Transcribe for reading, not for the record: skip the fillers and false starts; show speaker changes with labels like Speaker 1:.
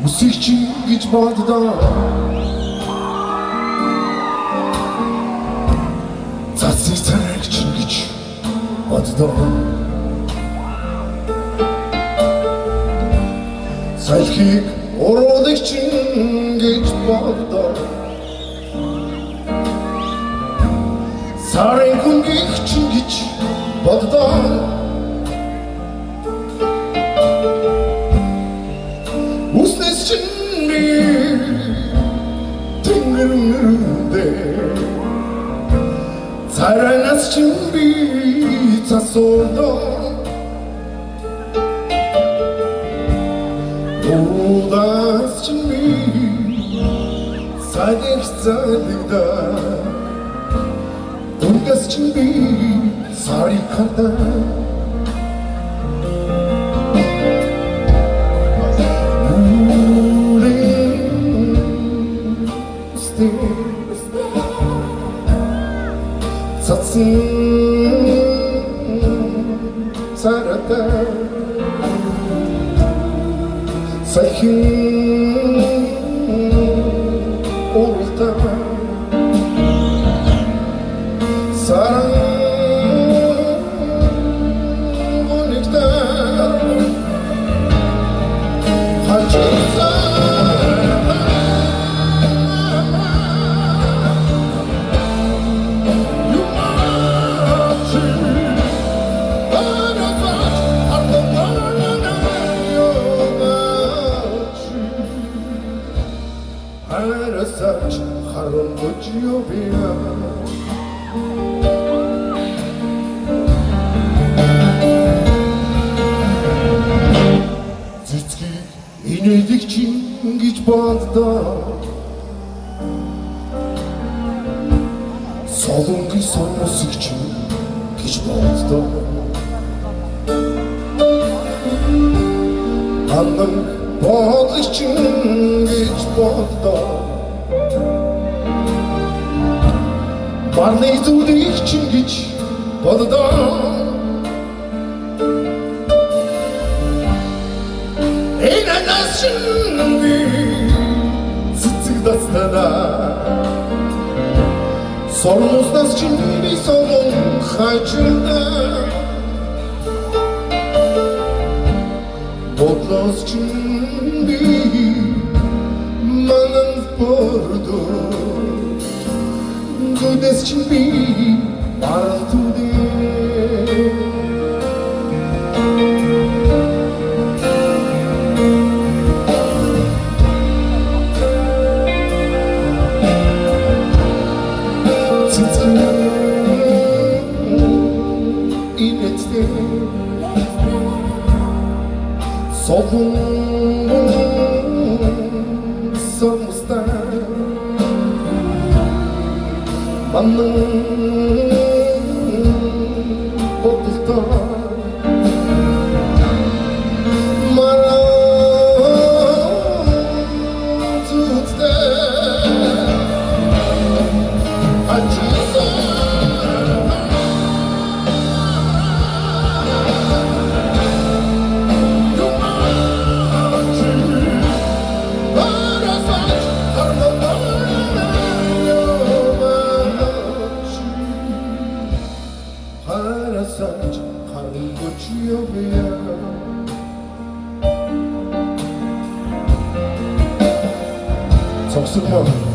Speaker 1: Үсэгчин гэж боддоо цацыг царайч гэж боддоо салхийг уруулагч гэж боддоо сарын хүнгийч гэж боддоо Үснэс чинь би тэнгэрнэрдэ царайнаас чинь би цасуудаа Уруудаас чинь би сайдэгцадэгда Дунгаас чинь би сариката Цацын царата сахин уралта саран гонигта хачица Арасач харон бочиобия Цэцгийг инээдэг чинь гэж боддоо Солонгийн сормосыг чинь гэж боддоо Андан бодлыг чинь гэж боддоо Барны зүудийг чинь гэж боддоо Энэнас чинь би цэцэг дастана Сормоснаас чинь би солон хачилда Бодлоос чинь би манан бордо Гудес чинь би баралтуде Цэцгийн инээдтэй Солон сормостай Манан бодолтой Маран зүудтэй Ачиса Арасач харон бочиобия Цогсогмоо